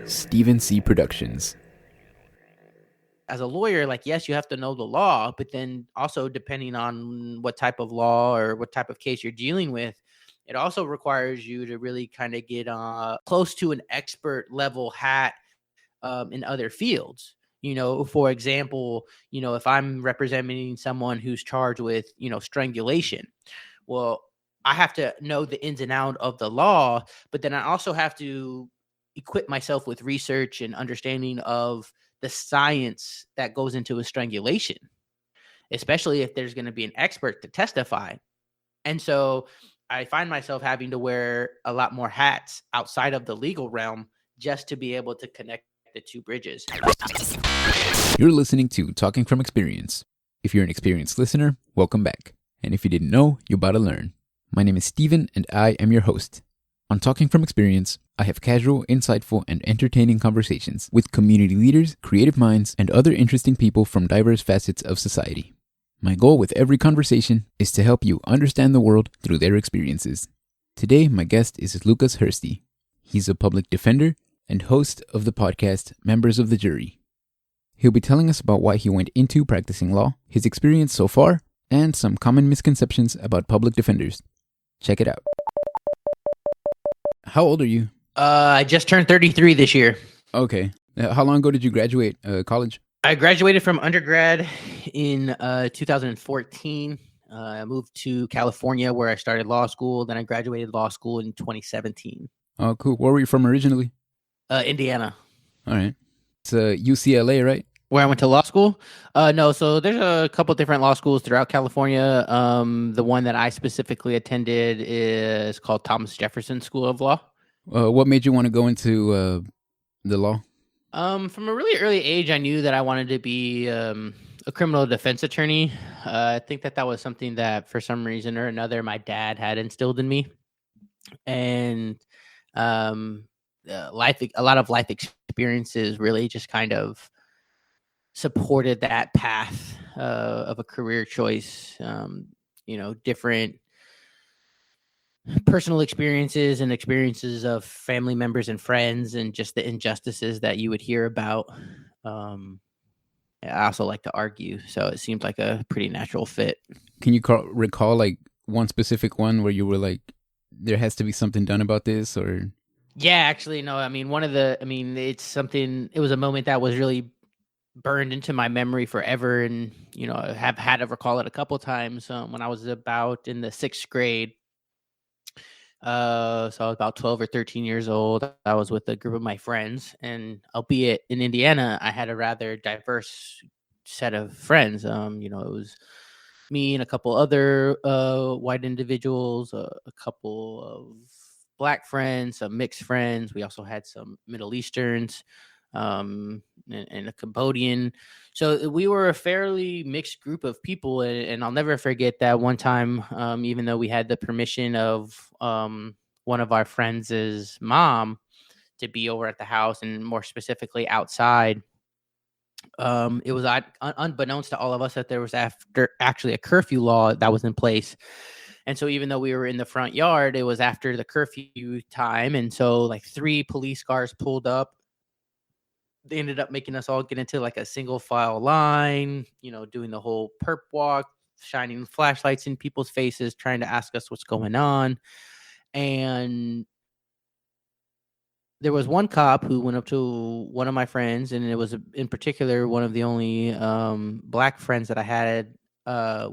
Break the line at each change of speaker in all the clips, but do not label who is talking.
Stephen C. Productions.
As a lawyer, like, yes, you have to know the law, but then also depending on what type of law or what type of case you're dealing with, it also requires you to really kind of get close to an expert level hat in other fields. For example, if I'm representing someone who's charged with, strangulation, well, I have to know the ins and out of the law, but then I also have to equip myself with research and understanding of the science that goes into a strangulation, especially if there's going to be an expert to testify. And so I find myself having to wear a lot more hats outside of the legal realm just to be able to connect the two bridges.
You're listening to Talking from Experience. If you're an experienced listener, welcome back. And if you didn't know, you're about to learn. My name is Steven, and I am your host. On Talking from Experience, I have casual, insightful, and entertaining conversations with community leaders, creative minds, and other interesting people from diverse facets of society. My goal with every conversation is to help you understand the world through their experiences. Today, my guest is Lucas Hirsty. He's a public defender and host of the podcast Members of the Jury. He'll be telling us about why he went into practicing law, his experience so far, and some common misconceptions about public defenders. Check it out. How old are you?
I just turned 33 this year.
Okay. How long ago did you graduate college?
I graduated from undergrad in 2014. I moved to California where I started law school. Then I graduated law school in 2017.
Oh, cool. Where were you from originally?
Indiana.
All right. It's UCLA, right?
Where I went to law school? No, so there's a couple different law schools throughout California. The one that I specifically attended is called Thomas Jefferson School of Law.
What made you want to go into the law?
From a really early age, I knew that I wanted to be a criminal defense attorney. I think that was something that for some reason or another, my dad had instilled in me. And a lot of life experiences really just kind of supported that path of a career choice. Different personal experiences and experiences of family members and friends, and just the injustices that you would hear about. I also like to argue, so it seemed like a pretty natural fit.
Can you recall like one specific one where you were like, there has to be something done about this? Or
yeah, actually, no. It's something. It was a moment that was really burned into my memory forever, and I have had to recall it a couple times. When I was about in the 6th grade, so I was about 12 or 13 years old. I was with a group of my friends, and albeit in Indiana, I had a rather diverse set of friends. It was me and a couple other white individuals, a couple of Black friends, some mixed friends. We also had some Middle Easterns, and a Cambodian. So we were a fairly mixed group of people. And I'll never forget that one time, even though we had the permission of one of our friends' mom to be over at the house, and more specifically outside, it was unbeknownst to all of us that there was actually a curfew law that was in place. And so even though we were in the front yard, it was after the curfew time. And so like 3 police cars pulled up. They ended up making us all get into like a single file line, doing the whole perp walk, shining flashlights in people's faces, trying to ask us what's going on. And there was one cop who went up to one of my friends, and it was in particular one of the only Black friends that I had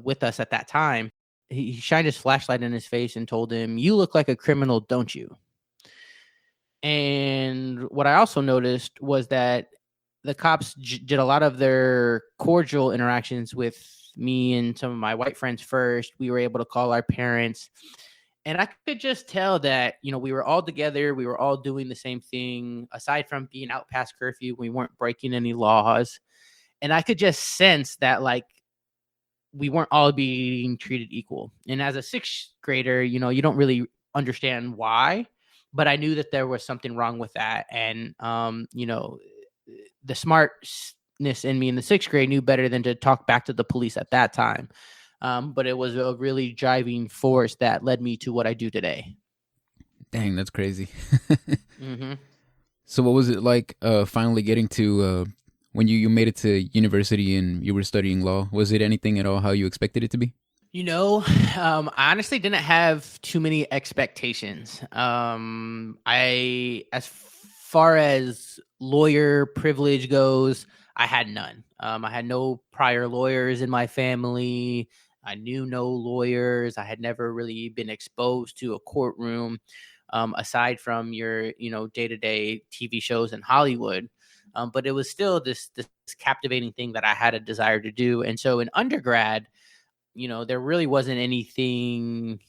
with us at that time. He shined his flashlight in his face and told him, "You look like a criminal, don't you?" And what I also noticed was that the cops did a lot of their cordial interactions with me and some of my white friends first. We were able to call our parents. And I could just tell that, we were all together. We were all doing the same thing. Aside from being out past curfew, we weren't breaking any laws. And I could just sense that, like, we weren't all being treated equal. And as a 6th grader, you don't really understand why. But I knew that there was something wrong with that. And, the smartness in me in the 6th grade knew better than to talk back to the police at that time. But it was a really driving force that led me to what I do today.
Dang, that's crazy.
Hmm.
So what was it like finally getting to when you made it to university and you were studying law? Was it anything at all how you expected it to be?
You know, I honestly didn't have too many expectations. As far as lawyer privilege goes, I had none. I had no prior lawyers in my family. I knew no lawyers. I had never really been exposed to a courtroom, aside from your, day to day TV shows in Hollywood. But it was still this captivating thing that I had a desire to do. And so in undergrad, there really wasn't anything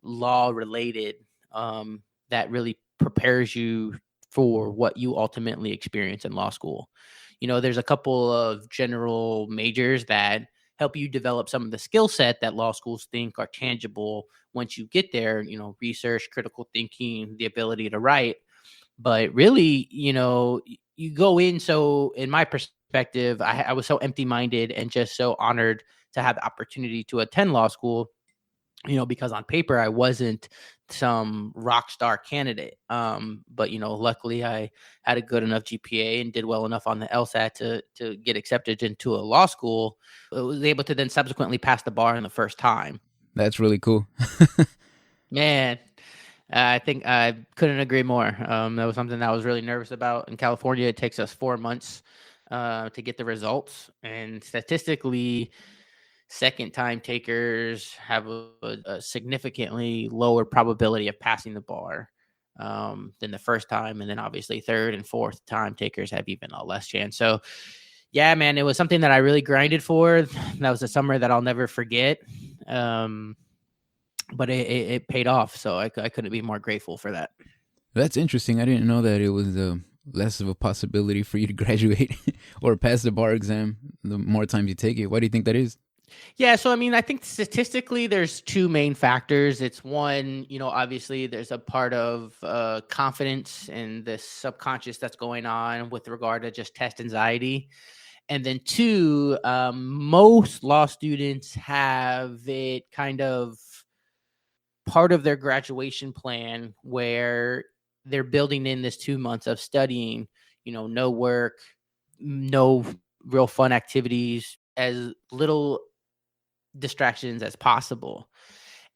law related, that really prepares you for what you ultimately experience in law school. There's a couple of general majors that help you develop some of the skill set that law schools think are tangible once you get there, research, critical thinking, the ability to write. But really, you go in. So, in my perspective, I was so empty minded and just so honored to have the opportunity to attend law school, because on paper I wasn't some rock star candidate. But luckily I had a good enough GPA and did well enough on the LSAT to get accepted into a law school. I was able to then subsequently pass the bar in the first time.
That's really cool.
Man, I think I couldn't agree more. That was something that I was really nervous about. In California, it takes us 4 months to get the results, and statistically, second time takers have a significantly lower probability of passing the bar than the first time. And then obviously third and fourth time takers have even a less chance. So yeah, man, it was something that I really grinded for. That was a summer that I'll never forget. Um, but it paid off. So I couldn't be more grateful for that.
That's interesting. I didn't know that it was less of a possibility for you to graduate or pass the bar exam the more times you take it. Why do you think that is?
Yeah, so I mean, I think statistically, there's two main factors. It's one, obviously, there's a part of confidence and the subconscious that's going on with regard to just test anxiety, and then two, most law students have it kind of part of their graduation plan where they're building in this 2 months of studying. No work, no real fun activities, as little distractions as possible.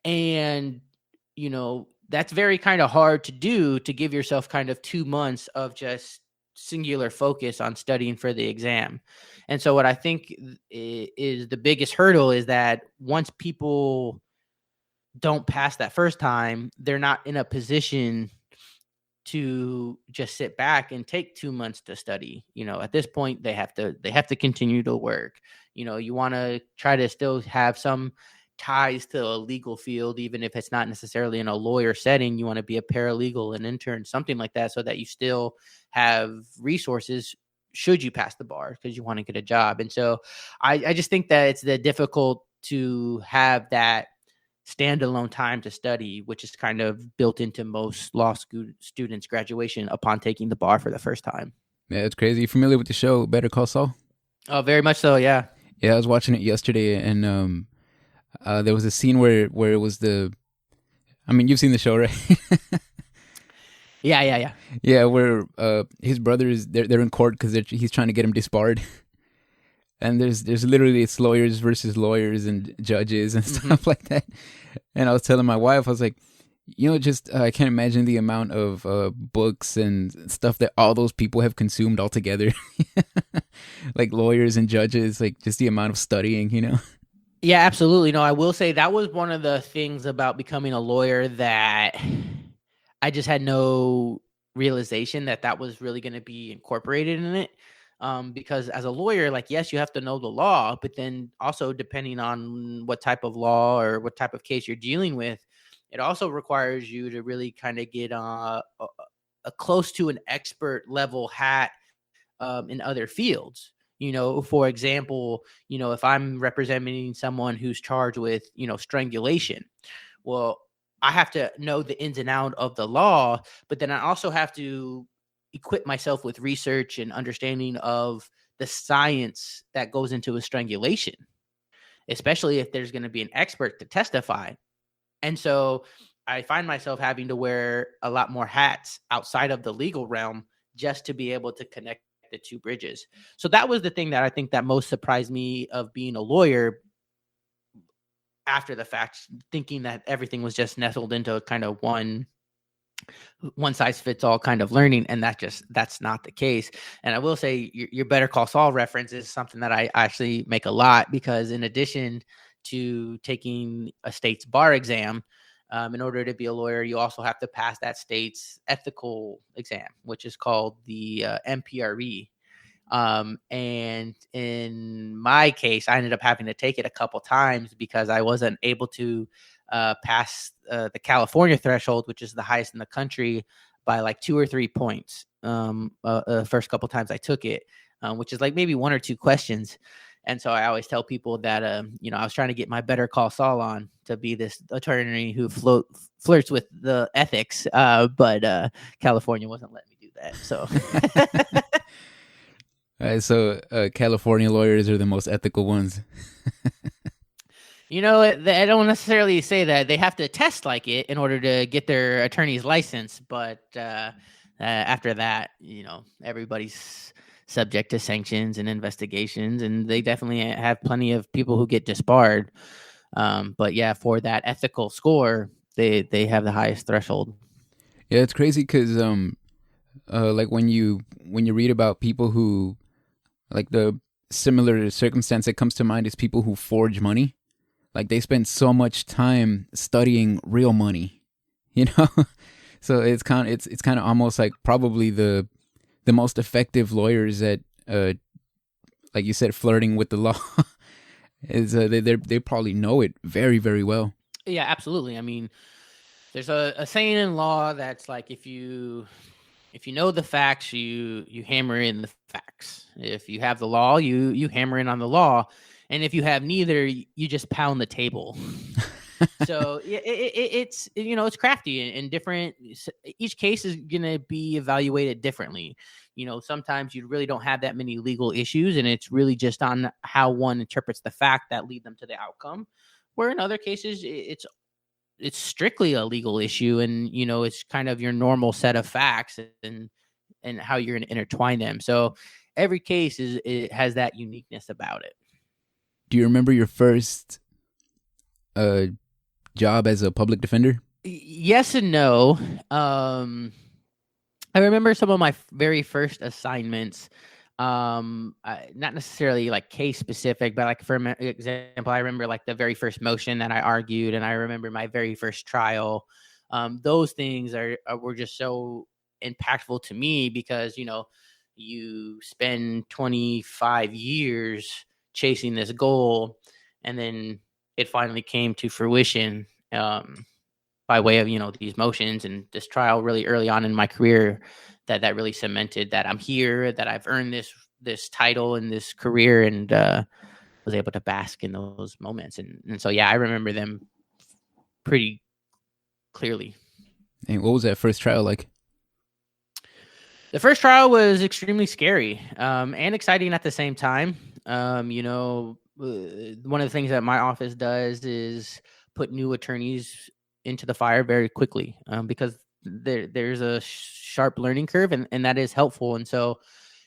And, that's very kind of hard to do, to give yourself kind of 2 months of just singular focus on studying for the exam. And so, what I think is the biggest hurdle is that once people don't pass that first time, they're not in a position to just sit back and take 2 months to study. At this point they have to continue to work. You want to try to still have some ties to a legal field, even if it's not necessarily in a lawyer setting. You want to be a paralegal, an intern, something like that, so that you still have resources should you pass the bar, because you want to get a job. And so I just think that it's the difficult to have that standalone time to study, which is kind of built into most law school students' graduation upon taking the bar for the first time.
Yeah, it's crazy. You familiar with the show Better Call Saul?
Oh, very much so. Yeah.
Yeah, I was watching it yesterday, and there was a scene where it was the. I mean, you've seen the show, right?
Yeah. Yeah. Yeah.
Yeah, where his brother is they're in court because he's trying to get him disbarred, and there's literally it's lawyers versus lawyers and judges and stuff like that. And I was telling my wife, I was like, just I can't imagine the amount of books and stuff that all those people have consumed altogether, like lawyers and judges, like just the amount of studying.
Yeah, absolutely. No, I will say that was one of the things about becoming a lawyer that I just had no realization that was really going to be incorporated in it. Because as a lawyer, like, yes, you have to know the law, but then also depending on what type of law or what type of case you're dealing with, it also requires you to really kind of get a close to an expert level hat in other fields. For example, if I'm representing someone who's charged with, strangulation, well, I have to know the ins and out of the law, but then I also have to equip myself with research and understanding of the science that goes into a strangulation, especially if there's going to be an expert to testify. And so I find myself having to wear a lot more hats outside of the legal realm just to be able to connect the two bridges. So that was the thing that I think that most surprised me of being a lawyer after the fact, thinking that everything was just nestled into kind of one size fits all kind of learning, and that's not the case. And I will say your Better Call Saul reference is something that I actually make a lot, because in addition to taking a state's bar exam, in order to be a lawyer, you also have to pass that state's ethical exam, which is called the MPRE. And in my case, I ended up having to take it a couple times because I wasn't able to pass the California threshold, which is the highest in the country, by like 2 or 3 points. First couple times I took it, which is like maybe 1 or 2 questions. And so I always tell people that, I was trying to get my Better Call Saul on to be this attorney who flirts with the ethics, but California wasn't letting me do that. So.
So California lawyers are the most ethical ones.
I don't necessarily say that they have to test like it in order to get their attorney's license, but after that, everybody's subject to sanctions and investigations, and they definitely have plenty of people who get disbarred. But yeah, for that ethical score, they have the highest threshold.
Yeah, it's crazy because like when you read about people who, like, the similar circumstance that comes to mind is people who forge money. Like, they spend so much time studying real money, So it's kind of almost like probably the most effective lawyers at like you said, flirting with the law is they probably know it very, very well.
Yeah, absolutely. I mean, there's a saying in law that's like, if you know the facts, you hammer in the facts. If you have the law, you hammer in on the law, and if you have neither, you just pound the table. So it's it's crafty and different. Each case is gonna be evaluated differently. Sometimes you really don't have that many legal issues, and it's really just on how one interprets the fact that lead them to the outcome. Where in other cases, it's strictly a legal issue, and it's kind of your normal set of facts and how you're going to intertwine them. So every case it has that uniqueness about it.
Do you remember your first job as a public defender?
Yes and no. I remember some of my very first assignments. Not necessarily like case specific, but like, for example, I remember like the very first motion that I argued, and I remember my very first trial. Those things were just so impactful to me because you spend 25 years chasing this goal, and then it finally came to fruition by way of these motions and this trial really early on in my career. That really cemented that I'm here, that I've earned this title and this career, and was able to bask in those moments. And so, yeah, I remember them pretty clearly.
And what was that first trial like?
The first trial was extremely scary and exciting at the same time. One of the things that my office does is put new attorneys into the fire very quickly because there's a sharp learning curve, and that is helpful. And so,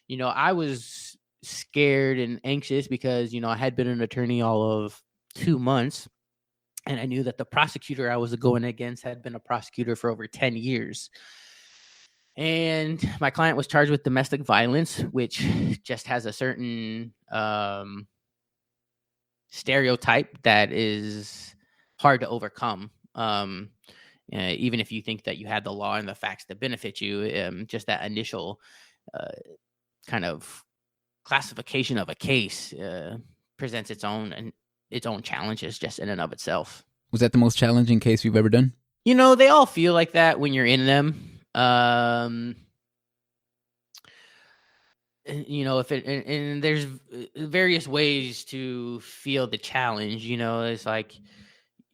I was scared and anxious because, I had been an attorney all of 2 months, and I knew that the prosecutor I was going against had been a prosecutor for over 10 years. And my client was charged with domestic violence, which just has a certain stereotype that is hard to overcome. Even if you think that you had the law and the facts to benefit you, just that initial kind of classification of a case presents its own challenges just in and of itself.
Was that the most challenging case you've ever done?
They all feel like that when you're in them. And there's various ways to feel the challenge. It's like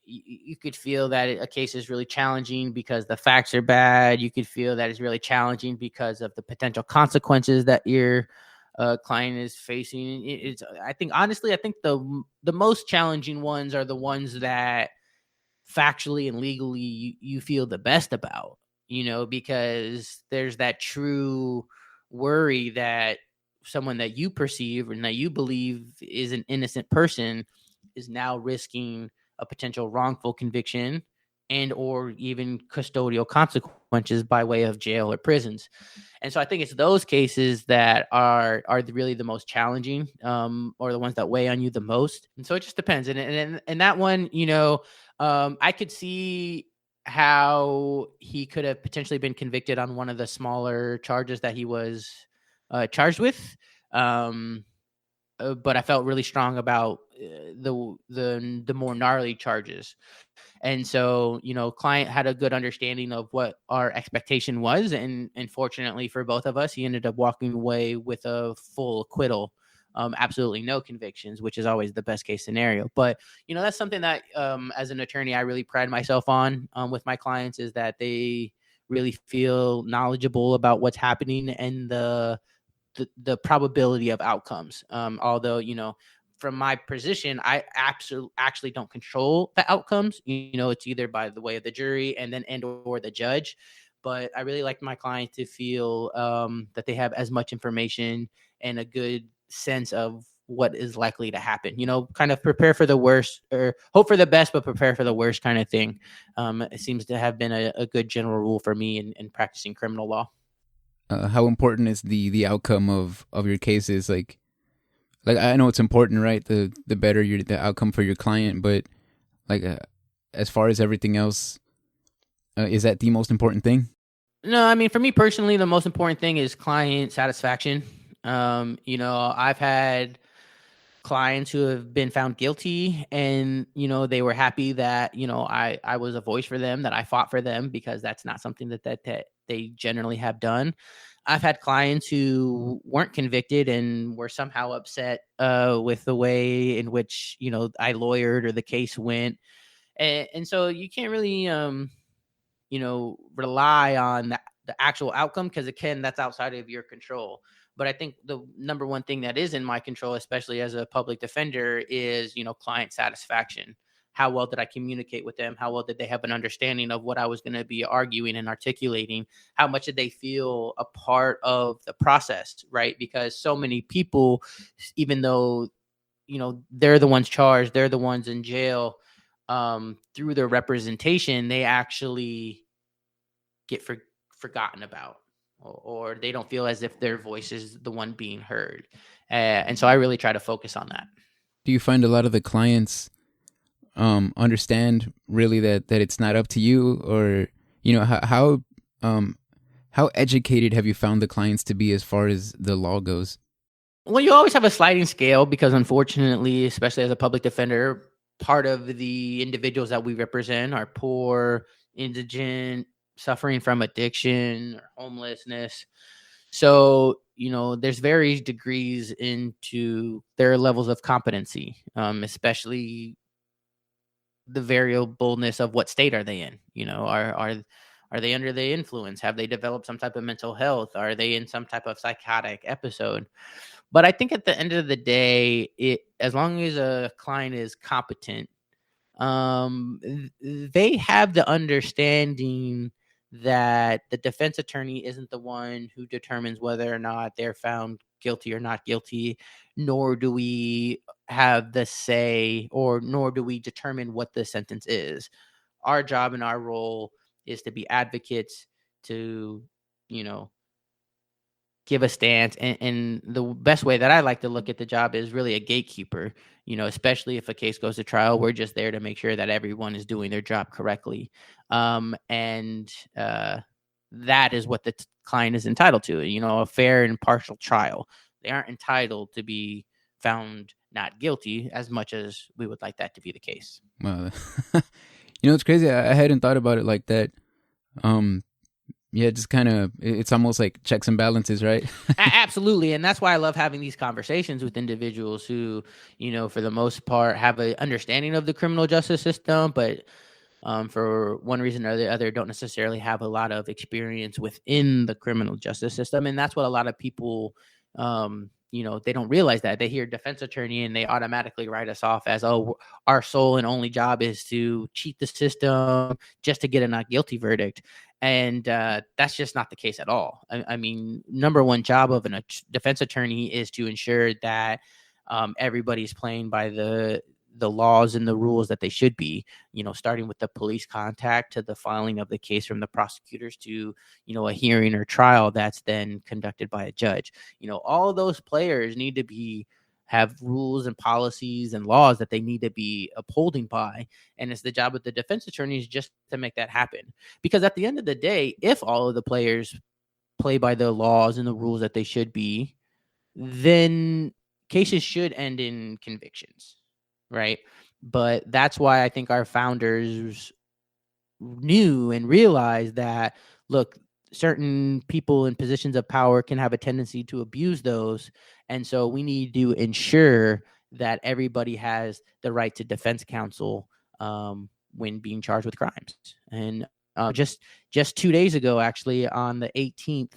you could feel that a case is really challenging because the facts are bad. You could feel that it's really challenging because of the potential consequences that your client is facing. I think the most challenging ones are the ones that factually and legally you feel the best about, because there's that true worry that someone that you perceive and that you believe is an innocent person is now risking a potential wrongful conviction and or even custodial consequences by way of jail or prisons. And so I think it's those cases that are really the most challenging, or the ones that weigh on you the most. And so it just depends. And that one, I could see how he could have potentially been convicted on one of the smaller charges that he was charged with. But I felt really strong about the more gnarly charges. And so, client had a good understanding of what our expectation was. And fortunately for both of us, he ended up walking away with a full acquittal. Absolutely no convictions, which is always the best case scenario. But, that's something that as an attorney, I really pride myself on with my clients, is that they really feel knowledgeable about what's happening and the probability of outcomes. Although, from my position, I actually don't control the outcomes. It's either by the way of the jury and or the judge. But I really like my client to feel that they have as much information and a good sense of what is likely to happen. Kind of prepare for the worst or hope for the best, but prepare for the worst kind of thing. It seems to have been a good general rule for me in practicing criminal law.
How important is the outcome of your cases? Like I know it's important, right? The better the outcome for your client, but like as far as everything else, is that the most important thing?
No, I mean, for me personally, the most important thing is client satisfaction. I've had clients who have been found guilty, and they were happy that I was a voice for them, that I fought for them, because that's not something that they generally have done. I've had clients who weren't convicted and were somehow upset with the way in which I lawyered or the case went, and so you can't really rely on the actual outcome, because again, that's outside of your control. But I think the number one thing that is in my control, especially as a public defender, is, client satisfaction. How well did I communicate with them? How well did they have an understanding of what I was going to be arguing and articulating? How much did they feel a part of the process, right? Because so many people, even though, they're the ones charged, they're the ones in jail, through their representation, they actually get forgotten about, or they don't feel as if their voice is the one being heard. And so I really try to focus on that.
Do you find a lot of the clients understand really that it's not up to you, or how educated have you found the clients to be as far as the law goes?
Well, you always have a sliding scale, because unfortunately, especially as a public defender, part of the individuals that we represent are poor, indigent, suffering from addiction or homelessness. So, there's various degrees into their levels of competency, especially the variableness of what state are they in. Are they under the influence? Have they developed some type of mental health? Are they in some type of psychotic episode? But I think at the end of the day, as long as a client is competent, they have the understanding that the defense attorney isn't the one who determines whether or not they're found guilty or not guilty, nor do we have the say, or nor do we determine what the sentence is. Our job and our role is to be advocates, to, give a stance. And the best way that I like to look at the job is really a gatekeeper, especially if a case goes to trial. We're just there to make sure that everyone is doing their job correctly. And that is what the client is entitled to, a fair and impartial trial. They aren't entitled to be found not guilty, as much as we would like that to be the case.
Well, it's crazy. I hadn't thought about it like that. Yeah, just kind of, it's almost like checks and balances, right?
Absolutely. And that's why I love having these conversations with individuals who, for the most part, have an understanding of the criminal justice system, but for one reason or the other, don't necessarily have a lot of experience within the criminal justice system. And that's what a lot of people, they don't realize that. They hear defense attorney and they automatically write us off as, oh, our sole and only job is to cheat the system just to get a not guilty verdict. And that's just not the case at all. I mean, number one job of a defense attorney is to ensure that everybody's playing by the laws and the rules that they should be, starting with the police contact to the filing of the case from the prosecutors to, a hearing or trial that's then conducted by a judge. All of those players need to have rules and policies and laws that they need to be upholding by. And it's the job of the defense attorneys just to make that happen. Because at the end of the day, if all of the players play by the laws and the rules that they should be, then cases should end in convictions, right? But that's why I think our founders knew and realized that, look, certain people in positions of power can have a tendency to abuse those. And so we need to ensure that everybody has the right to defense counsel when being charged with crimes. And just 2 days ago, actually, on the 18th,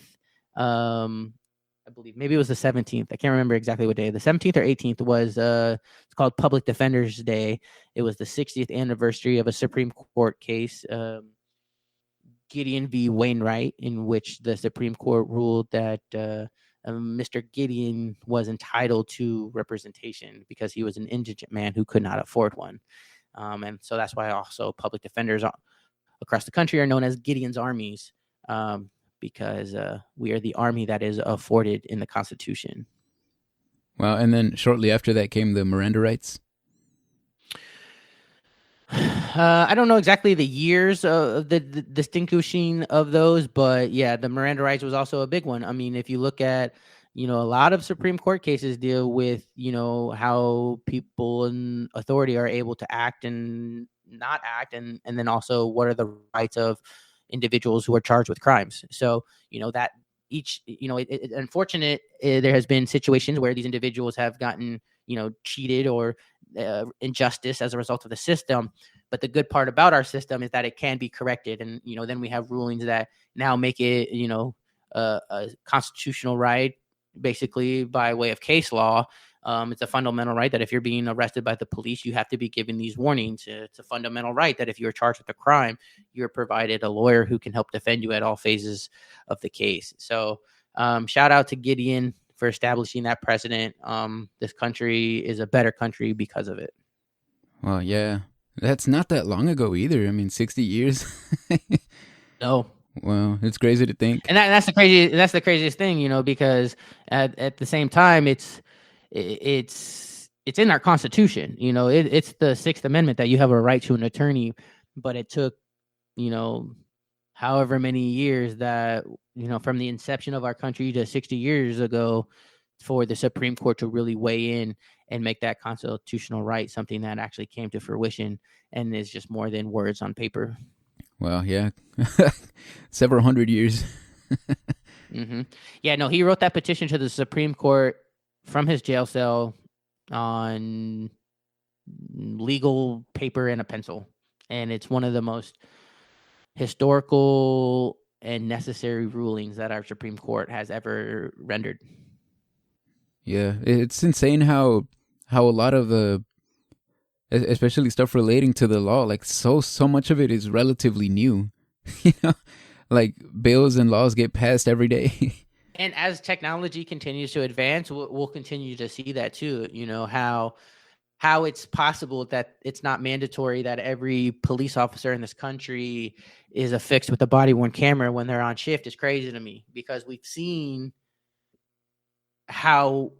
I believe maybe it was the 17th. I can't remember exactly what day. The 17th or 18th was it's called Public Defenders Day. It was the 60th anniversary of a Supreme Court case, Gideon v. Wainwright, in which the Supreme Court ruled that Mr. Gideon was entitled to representation because he was an indigent man who could not afford one. And so that's why also public defenders across the country are known as Gideon's armies, because we are the army that is afforded in the Constitution.
Wow. And then shortly after that came the Miranda rights.
I don't know exactly the years of the distinguishing of those, but yeah, the Miranda rights was also a big one. I mean, if you look at, a lot of Supreme Court cases deal with, how people in authority are able to act and not act, and then also what are the rights of individuals who are charged with crimes. So, that each, it's unfortunate. There has been situations where these individuals have gotten, cheated or injustice as a result of the system. But the good part about our system is that it can be corrected. And, then we have rulings that now make it, a constitutional right, basically by way of case law. It's a fundamental right that if you're being arrested by the police, you have to be given these warnings. It's a fundamental right that if you're charged with a crime, you're provided a lawyer who can help defend you at all phases of the case. So shout out to Gideon for establishing that precedent. This country is a better country because of it.
Well, yeah, that's not that long ago either. I mean, 60 years.
No.
Well, it's crazy to think.
And that's the craziest thing, because at the same time, it's in our Constitution. It's the Sixth Amendment that you have a right to an attorney, but it took, however many years that, from the inception of our country to 60 years ago for the Supreme Court to really weigh in and make that constitutional right something that actually came to fruition and is just more than words on paper.
Well, yeah, several hundred years.
Mm-hmm. Yeah, no, he wrote that petition to the Supreme Court from his jail cell on legal paper and a pencil. And it's one of the most historical and necessary rulings that our Supreme Court has ever rendered.
Yeah, it's insane how a lot of especially stuff relating to the law, like so much of it is relatively new. Like bills and laws get passed every day.
And as technology continues to advance, we'll continue to see that too. How it's possible that it's not mandatory that every police officer in this country is affixed with a body-worn camera when they're on shift is crazy to me, because we've seen how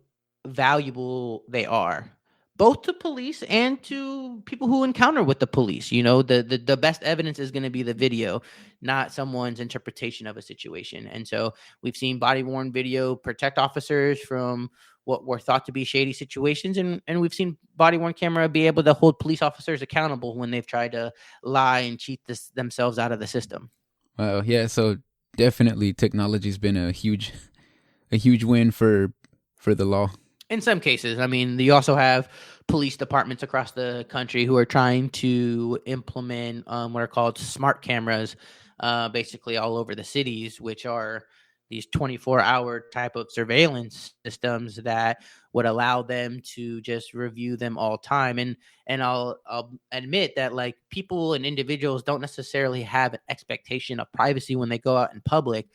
valuable they are, both to police and to people who encounter with the police. The best evidence is going to be the video, not someone's interpretation of a situation. And so we've seen body-worn video protect officers from what were thought to be shady situations. And we've seen body-worn camera be able to hold police officers accountable when they've tried to lie and cheat themselves out of the system.
Wow. Yeah. So definitely technology's been a huge win for the law.
In some cases. I mean, you also have police departments across the country who are trying to implement what are called smart cameras, basically all over the cities, which are, these 24-hour type of surveillance systems that would allow them to just review them all time. And I'll admit that like people and individuals don't necessarily have an expectation of privacy when they go out in public,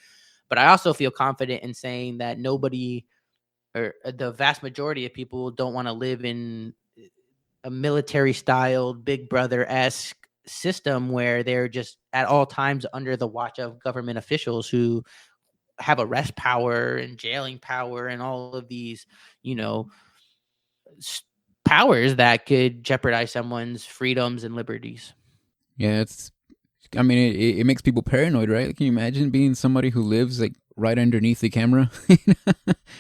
but I also feel confident in saying that nobody, or the vast majority of people, don't want to live in a military styled Big Brother esque system where they're just at all times under the watch of government officials who have arrest power and jailing power and all of these, you know, powers that could jeopardize someone's freedoms and liberties.
Yeah, I mean, it makes people paranoid, right? Can you imagine being somebody who lives like right underneath the camera?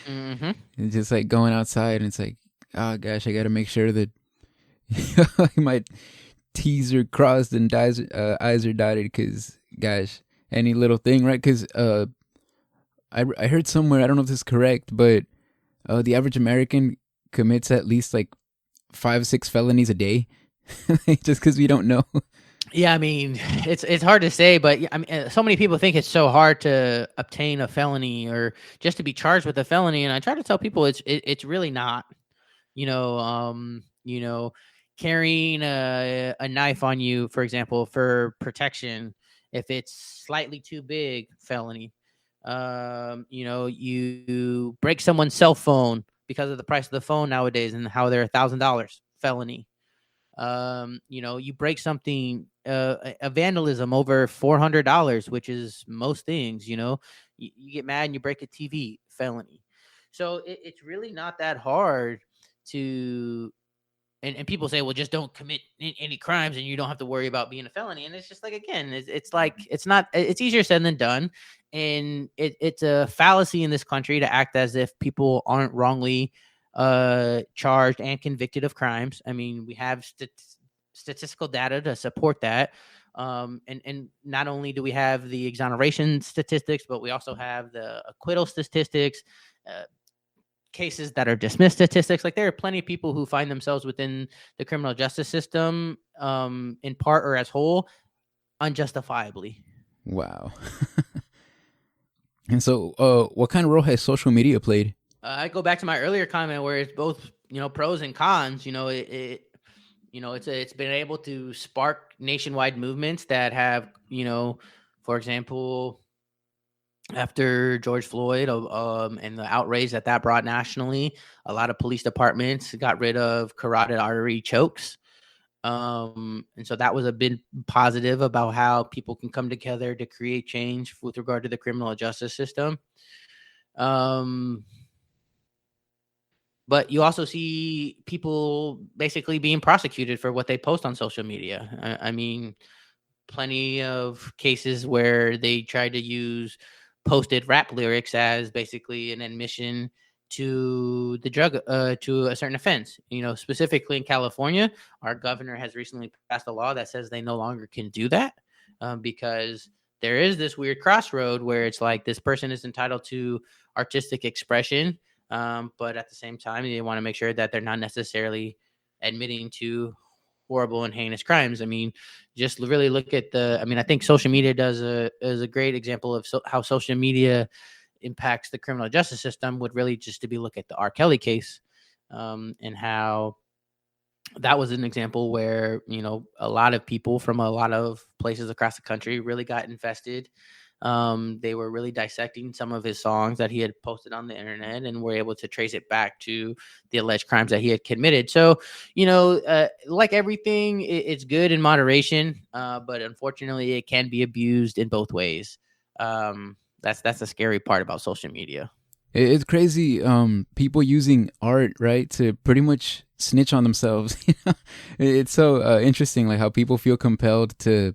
Mm-hmm.
It's just like going outside and it's like, oh gosh, I got to make sure that my T's are crossed and I's are dotted because, gosh, any little thing, right? Because I heard somewhere, I don't know if this is correct, but the average American commits at least like 5-6 felonies a day just because we don't know.
Yeah, I mean, it's hard to say, but I mean, so many people think it's so hard to obtain a felony or just to be charged with a felony, and I try to tell people it's really not. You know, carrying a knife on you, for example, for protection, if it's slightly too big, felony. You break someone's cell phone because of the price of the phone nowadays and how they're $1,000, felony. You break something, a vandalism over $400, which is most things. You get mad and you break a TV, felony. So it's really not that hard to. And people say, well, just don't commit any crimes and you don't have to worry about being a felony. And it's just like, again, it's like, it's not, it's easier said than done. And it's a fallacy in this country to act as if people aren't wrongly charged and convicted of crimes. I mean, we have statistical data to support that. And not only do we have the exoneration statistics, but we also have the acquittal statistics, cases that are dismissed statistics. Like there are plenty of people who find themselves within the criminal justice system, in part or as whole, unjustifiably.
Wow. And so, what kind of role has social media played?
I go back to my earlier comment where it's both, pros and cons. It's been able to spark nationwide movements that have, for example, after George Floyd, and the outrage that brought nationally, a lot of police departments got rid of carotid artery chokes. And so that was a big positive about how people can come together to create change with regard to the criminal justice system. But you also see people basically being prosecuted for what they post on social media. I mean, plenty of cases where they tried to use posted rap lyrics as basically an admission to the drug, to a certain offense. Specifically in California, our governor has recently passed a law that says they no longer can do that, because there is this weird crossroad where it's like this person is entitled to artistic expression, but at the same time, they want to make sure that they're not necessarily admitting to horrible and heinous crimes. I mean, just really look at I think social media is a great example of how social media impacts the criminal justice system. Would really just to be look at the R. Kelly case, and how that was an example where a lot of people from a lot of places across the country really got invested. They were really dissecting some of his songs that he had posted on the internet and were able to trace it back to the alleged crimes that he had committed. So, like everything, it's good in moderation, but unfortunately it can be abused in both ways. That's the scary part about social media.
It's crazy. People using art, right, to pretty much snitch on themselves. It's so interesting, like how people feel compelled to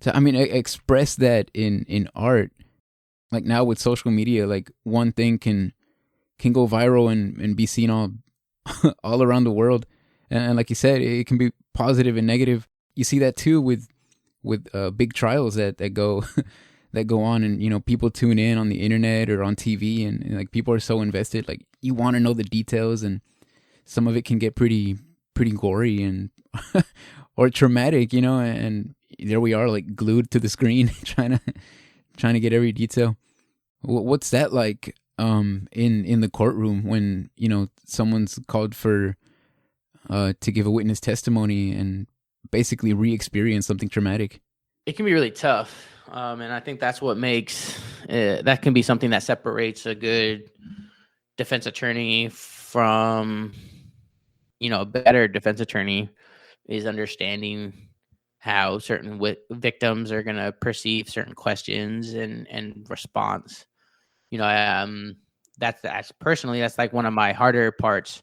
express that in art. Like now with social media, like one thing can go viral and be seen all around the world. And like you said, it can be positive and negative. You see that too with big trials that go that go on, and people tune in on the internet or on TV, and like people are so invested. Like you want to know the details, and some of it can get pretty gory and or traumatic, and there we are, like glued to the screen, trying to get every detail. What's that like in the courtroom when, someone's called for to give a witness testimony and basically re-experience something traumatic?
It can be really tough. And I think that's what makes that can be something that separates a good defense attorney from, a better defense attorney, is understanding how certain victims are going to perceive certain questions and response. You know, that's personally, that's like one of my harder parts.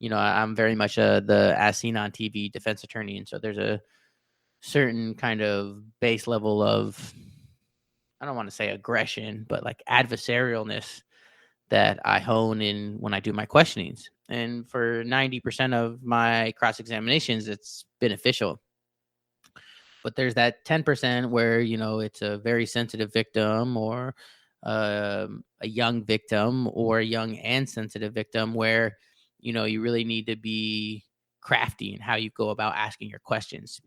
I'm very much the as seen on TV defense attorney. And so there's a certain kind of base level of, I don't want to say aggression, but like adversarialness that I hone in when I do my questionings. And for 90% of my cross examinations, it's beneficial. But there's that 10% where, it's a very sensitive victim, or a young victim, or a young and sensitive victim, where, you really need to be crafty in how you go about asking your questions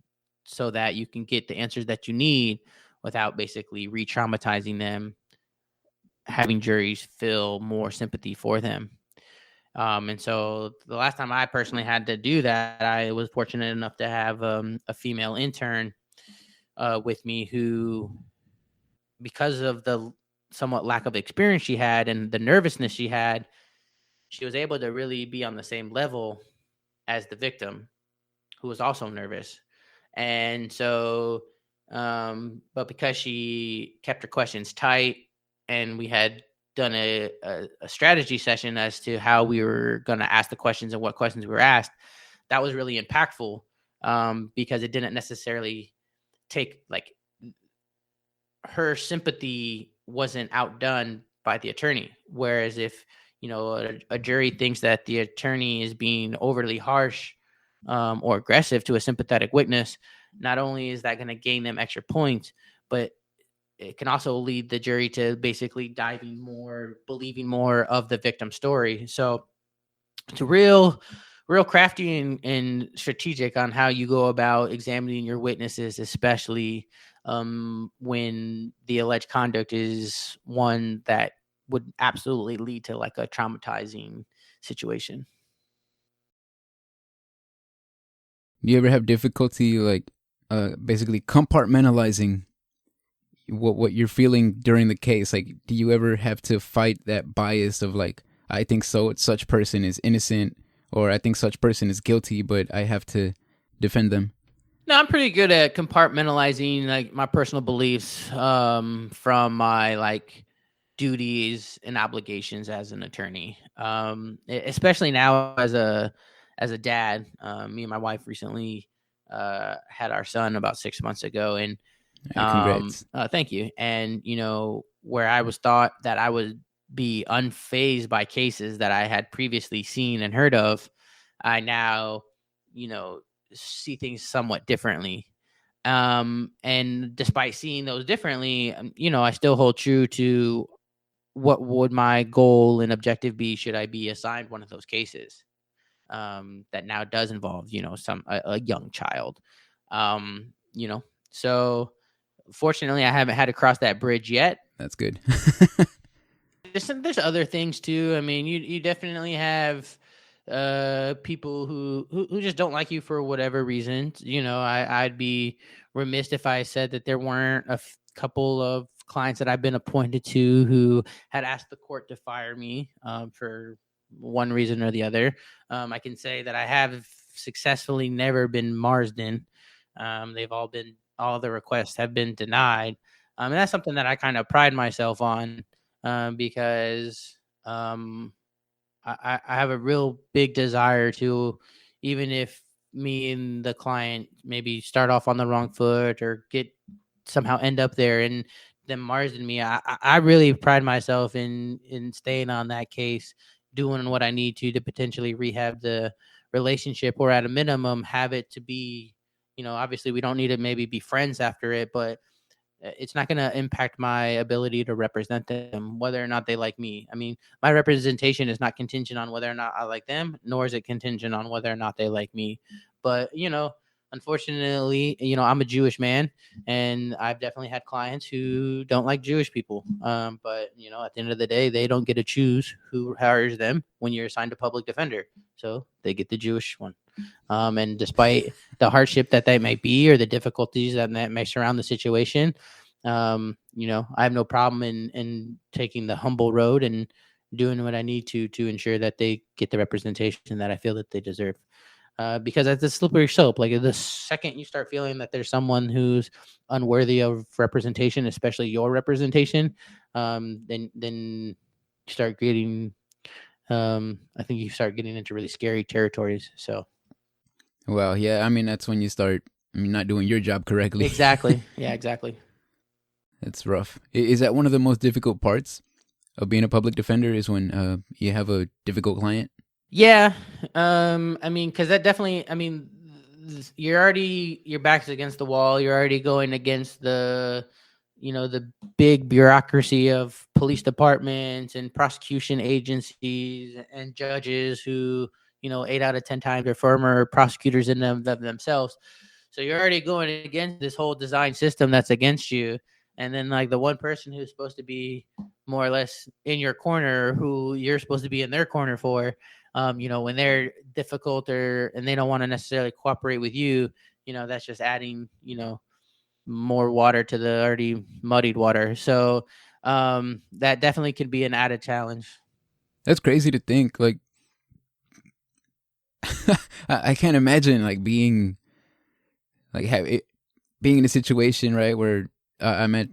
so that you can get the answers that you need without basically re-traumatizing them, having juries feel more sympathy for them. And so the last time I personally had to do that, I was fortunate enough to have a female intern with me who, because of the somewhat lack of experience she had and the nervousness she had, she was able to really be on the same level as the victim, who was also nervous. And so, but because she kept her questions tight, and we had done a strategy session as to how we were going to ask the questions and what questions we were asked, that was really impactful, because it didn't necessarily take, like, her sympathy wasn't outdone by the attorney. Whereas if, a jury thinks that the attorney is being overly harsh, or aggressive to a sympathetic witness, not only is that going to gain them extra points, but it can also lead the jury to basically diving more, believing more of the victim's story. So it's real crafty and strategic on how you go about examining your witnesses, especially when the alleged conduct is one that would absolutely lead to like a traumatizing situation.
Do you ever have difficulty like basically compartmentalizing what you're feeling during the case? Like, do you ever have to fight that bias of like, I think such person is innocent, or I think such person is guilty, but I have to defend them?
No, I'm pretty good at compartmentalizing like my personal beliefs from my like duties and obligations as an attorney. Especially now as a dad. Me and my wife recently had our son about 6 months ago, and
Congrats.
thank you. And where I was thought that I would be unfazed by cases that I had previously seen and heard of, I now, you know, see things somewhat differently. And despite seeing those differently, I still hold true to what would my goal and objective be should I be assigned one of those cases, that now does involve, a young child. Um, you know, so fortunately, I haven't had to cross that bridge yet.
That's good.
There's other things too. I mean, you definitely have people who just don't like you for whatever reasons. I'd be remiss if I said that there weren't a couple of clients that I've been appointed to who had asked the court to fire me for one reason or the other. I can say that I have successfully never been Marsden. All the requests have been denied. And that's something that I kind of pride myself on, because I have a real big desire to, even if me and the client maybe start off on the wrong foot or somehow end up there and then Marsden me, I really pride myself in staying on that case, doing what I need to potentially rehab the relationship, or at a minimum have it to be, obviously we don't need to maybe be friends after it, but it's not going to impact my ability to represent them, whether or not they like me. I mean, my representation is not contingent on whether or not I like them, nor is it contingent on whether or not they like me. But, unfortunately, I'm a Jewish man, and I've definitely had clients who don't like Jewish people. But at the end of the day, they don't get to choose who hires them when you're assigned a public defender, so they get the Jewish one. And despite the hardship that might be, or the difficulties that may surround the situation, I have no problem in taking the humble road and doing what I need to ensure that they get the representation that I feel that they deserve. Because it's a slippery slope. Like the second you start feeling that there's someone who's unworthy of representation, especially your representation, then you start getting, I think you start getting into really scary territories. So.
Well, yeah, I mean, that's when you start, not doing your job correctly.
Exactly. Yeah, exactly.
That's rough. Is that one of the most difficult parts of being a public defender, is when you have a difficult client?
Yeah. Because that definitely, your back's against the wall. You're already going against the big bureaucracy of police departments and prosecution agencies and judges who, 8 out of 10 times are former prosecutors in themselves. So you're already going against this whole design system that's against you. And then like the one person who's supposed to be more or less in your corner, who you're supposed to be in their corner for, when they're difficult and they don't want to necessarily cooperate with you, that's just adding, more water to the already muddied water. So that definitely could be an added challenge.
That's crazy to think. Like, I can't imagine like being like being in a situation, right, where I'm at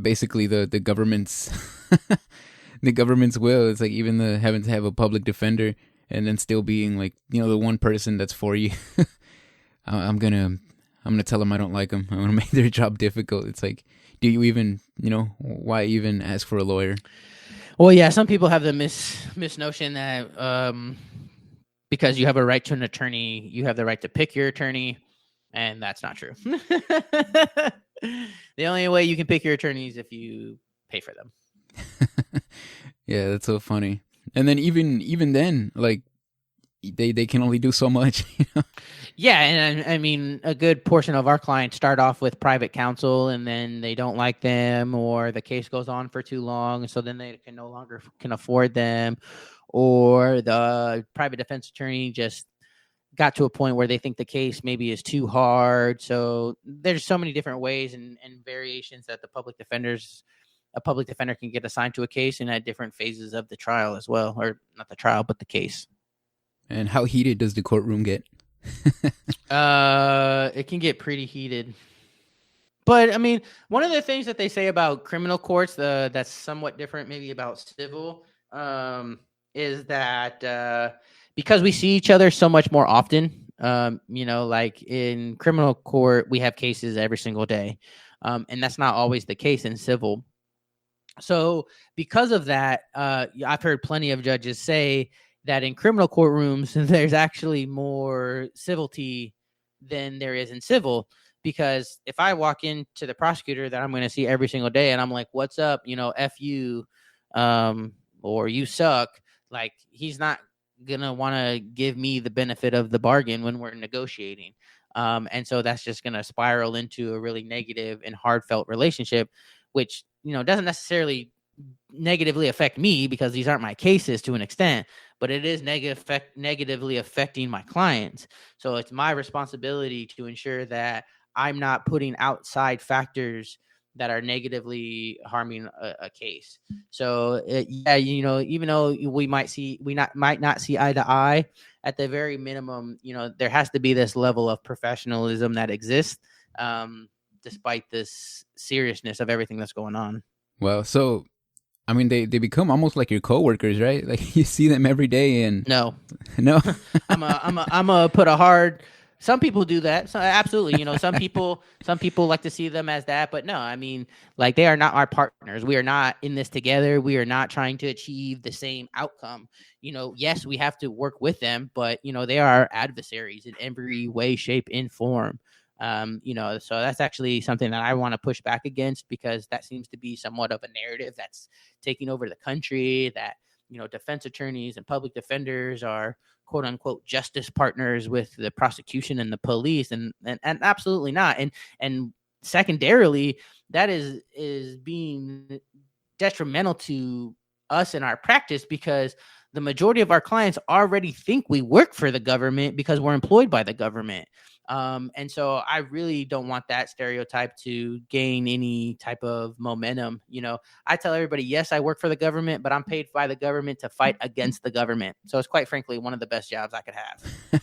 basically the government's the government's will. It's like even the having to have a public defender, and then still being like, the one person that's for you. I'm gonna tell them I don't like them. I'm gonna make their job difficult. It's like, do you even, why even ask for a lawyer?
Well, yeah, some people have the misnotion that because you have a right to an attorney, you have the right to pick your attorney, and that's not true. The only way you can pick your attorney is if you pay for them.
Yeah, that's so funny. And then even then, like, they can only do so much.
Yeah, and a good portion of our clients start off with private counsel, and then they don't like them, or the case goes on for too long, so then they can no longer can afford them, or the private defense attorney just got to a point where they think the case maybe is too hard. So there's so many different ways and variations that a public defender can get assigned to a case, and at different phases of the trial as well, or not the trial, but the case.
And how heated does the courtroom get?
It can get pretty heated. But one of the things that they say about criminal courts, that's somewhat different, maybe about civil, is that because we see each other so much more often, like in criminal court, we have cases every single day, and that's not always the case in civil. So because of that, I've heard plenty of judges say that in criminal courtrooms, there's actually more civility than there is in civil. Because if I walk into the prosecutor that I'm going to see every single day and I'm like, what's up, F you, or you suck, like he's not going to want to give me the benefit of the bargain when we're negotiating. And so that's just going to spiral into a really negative and heartfelt relationship, which, doesn't necessarily negatively affect me because these aren't my cases to an extent, but it is negatively affecting my clients. So it's my responsibility to ensure that I'm not putting outside factors that are negatively harming a case. So even though we might not see eye to eye, at the very minimum, there has to be this level of professionalism that exists, despite this seriousness of everything that's going on.
Well, so they become almost like your coworkers, right? Like you see them every day, and
no.
I'm
a put a hard. Some people do that. So absolutely, some people like to see them as that, but no, like they are not our partners. We are not in this together. We are not trying to achieve the same outcome. Yes, we have to work with them, but they are our adversaries in every way, shape, and form. So that's actually something that I want to push back against, because that seems to be somewhat of a narrative that's taking over the country, that defense attorneys and public defenders are quote unquote justice partners with the prosecution and the police, and absolutely not. And secondarily, that is being detrimental to us in our practice, because the majority of our clients already think we work for the government because we're employed by the government. And so I really don't want that stereotype to gain any type of momentum. I tell everybody, yes, I work for the government, but I'm paid by the government to fight against the government. So it's quite frankly one of the best jobs I could have.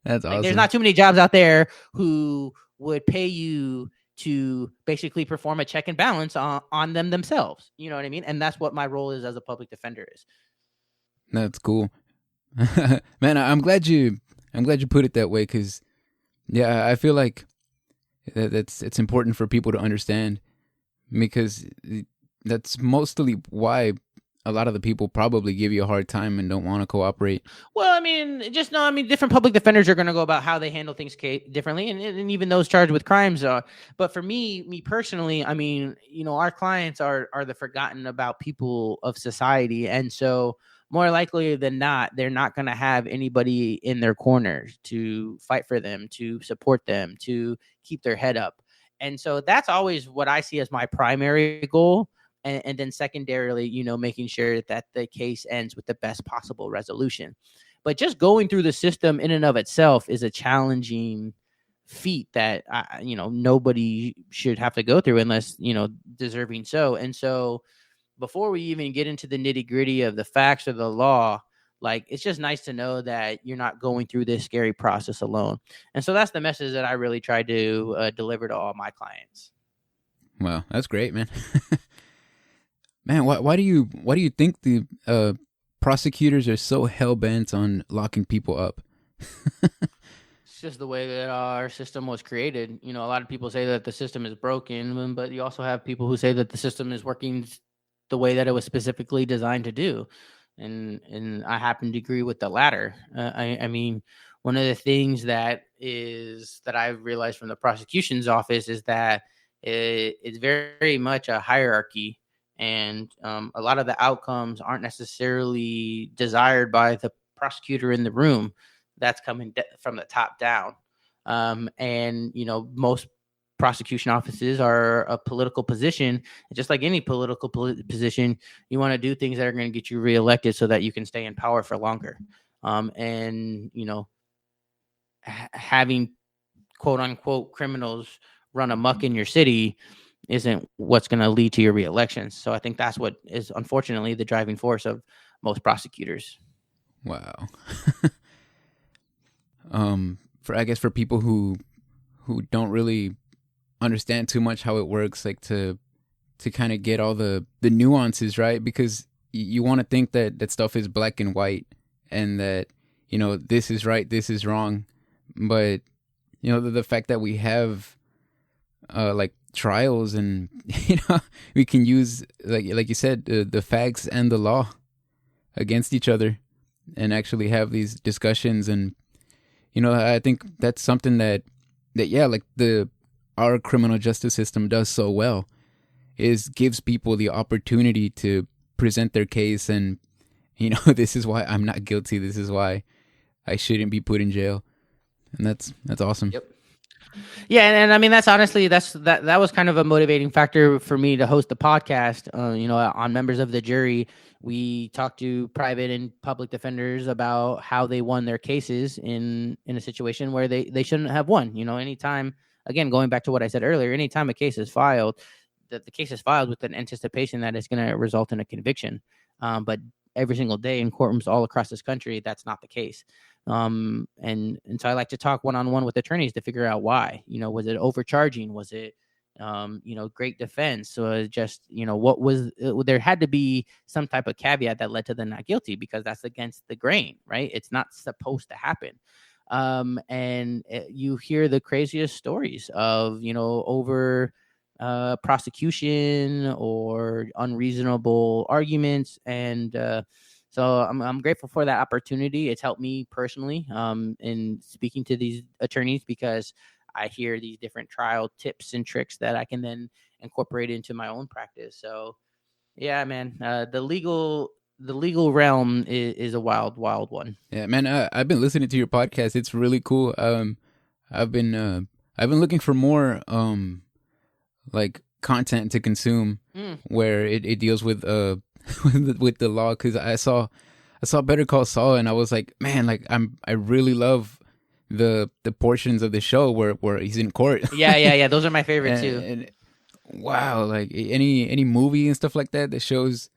That's
Like, there's
awesome.
not too many jobs out there who would pay you to basically perform a check and balance on them themselves. You know what I mean? And that's what my role is as a public defender is.
That's cool. Man, I'm glad you put it that way, because yeah, I feel like it's important for people to understand, because that's mostly why a lot of the people probably give you a hard time and don't want to cooperate.
Well, I mean, just no. I mean, different public defenders are going to go about how they handle things differently, and even those charged with crimes are. But for me personally, I mean, our clients are the forgotten about people of society, and so more likely than not, they're not going to have anybody in their corner to fight for them, to support them, to keep their head up. And so that's always what I see as my primary goal. And then secondarily, making sure that the case ends with the best possible resolution. But just going through the system in and of itself is a challenging feat that nobody should have to go through unless deserving so. And so before we even get into the nitty gritty of the facts or the law, like, it's just nice to know that you're not going through this scary process alone. And so that's the message that I really try to deliver to all my clients.
Wow, that's great, man. Man, why do you think the prosecutors are so hell bent on locking people up?
It's just the way that our system was created. A lot of people say that the system is broken, but you also have people who say that the system is working the way that it was specifically designed to do. And I happen to agree with the latter. I mean, one of the things that I've realized from the prosecution's office is that it's very much a hierarchy, and a lot of the outcomes aren't necessarily desired by the prosecutor in the room. That's coming from the top down. And most prosecution offices are a political position. And just like any political position, you want to do things that are going to get you reelected so that you can stay in power for longer. And having quote unquote criminals run amok in your city isn't what's going to lead to your reelection. So I think that's what is unfortunately the driving force of most prosecutors.
Wow. For people who don't really understand too much how it works, like to kind of get all the nuances right, because you want to think that stuff is black and white, and that this is right, this is wrong, but the fact that we have like trials, and we can use like you said, the facts and the law against each other, and actually have these discussions. And I think that's something that yeah, like our criminal justice system does so well, is gives people the opportunity to present their case, and this is why I'm not guilty, this is why I shouldn't be put in jail. And that's awesome.
Yep. Yeah, and I mean, that's honestly that was kind of a motivating factor for me to host the podcast. On members of the jury, we talked to private and public defenders about how they won their cases in a situation where they shouldn't have won. Anytime, again, going back to what I said earlier, anytime a case is filed, that the case is filed with an anticipation that it's going to result in a conviction. But every single day in courtrooms all across this country, that's not the case. And so I like to talk one-on-one with attorneys to figure out why. Was it overcharging? Was it great defense? So just what was there had to be some type of caveat that led to the not guilty, because that's against the grain, right? It's not supposed to happen. And you hear the craziest stories of over prosecution or unreasonable arguments. And so I'm grateful for that opportunity. It's helped me personally in speaking to these attorneys, because I hear these different trial tips and tricks that I can then incorporate into my own practice. So yeah, man, the the legal realm is a wild, wild one.
Yeah, man, I've been listening to your podcast. It's really cool. I've been looking for more like content to consume where it deals with with the law, because I saw Better Call Saul, and I was like, man, like I really love the portions of the show where he's in court.
Yeah. Those are my favorite too.
And wow, like any movie and stuff like that shows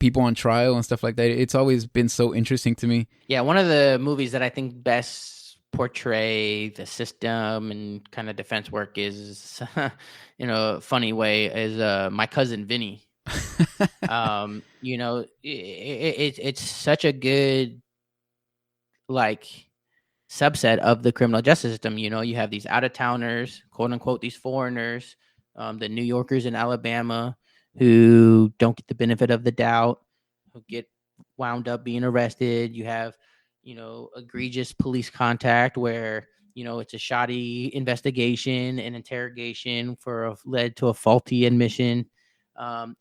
people on trial and stuff like that. It's always been so interesting to me.
Yeah, one of the movies that I think best portray the system and kind of defense work is, in a funny way, is My Cousin Vinny. It's such a good like subset of the criminal justice system. You have these out-of-towners, quote unquote, these foreigners, the New Yorkers in Alabama who don't get the benefit of the doubt, who get wound up being arrested. You have, egregious police contact where, it's a shoddy investigation and interrogation led to a faulty admission. The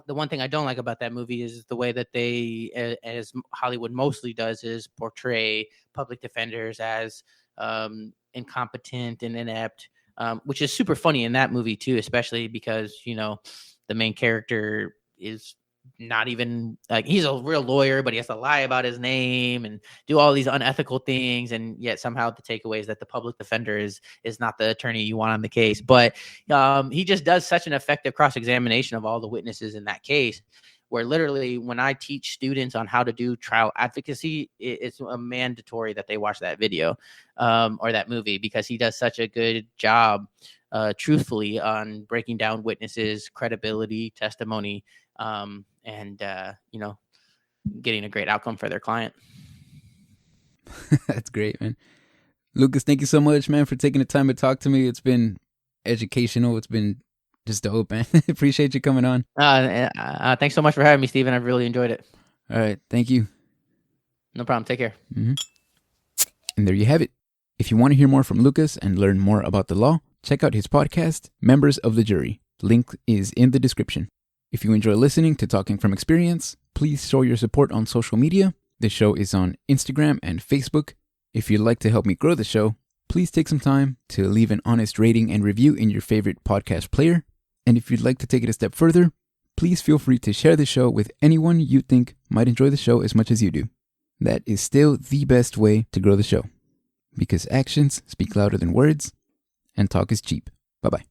one thing I don't like about that movie is the way that they, as Hollywood mostly does, is portray public defenders as incompetent and inept, which is super funny in that movie too, especially because, the main character is not even like, he's a real lawyer, but he has to lie about his name and do all these unethical things, and yet somehow the takeaway is that the public defender is not the attorney you want on the case. But he just does such an effective cross-examination of all the witnesses in that case, where literally when I teach students on how to do trial advocacy, it's a mandatory that they watch that video or that movie, because he does such a good job truthfully on breaking down witnesses, credibility, testimony, and getting a great outcome for their client.
That's great, man. Lucas, thank you so much, man, for taking the time to talk to me. It's been educational. It's been just dope, man. Appreciate you coming on.
Thanks so much for having me, Steven. I've really enjoyed it.
All right. Thank you.
No problem. Take care.
Mm-hmm. And there you have it. If you want to hear more from Lucas and learn more about the law, check out his podcast, Members of the Jury. Link is in the description. If you enjoy listening to Talking from Experience, please show your support on social media. The show is on Instagram and Facebook. If you'd like to help me grow the show, please take some time to leave an honest rating and review in your favorite podcast player. And if you'd like to take it a step further, please feel free to share the show with anyone you think might enjoy the show as much as you do. That is still the best way to grow the show, because actions speak louder than words, and talk is cheap. Bye-bye.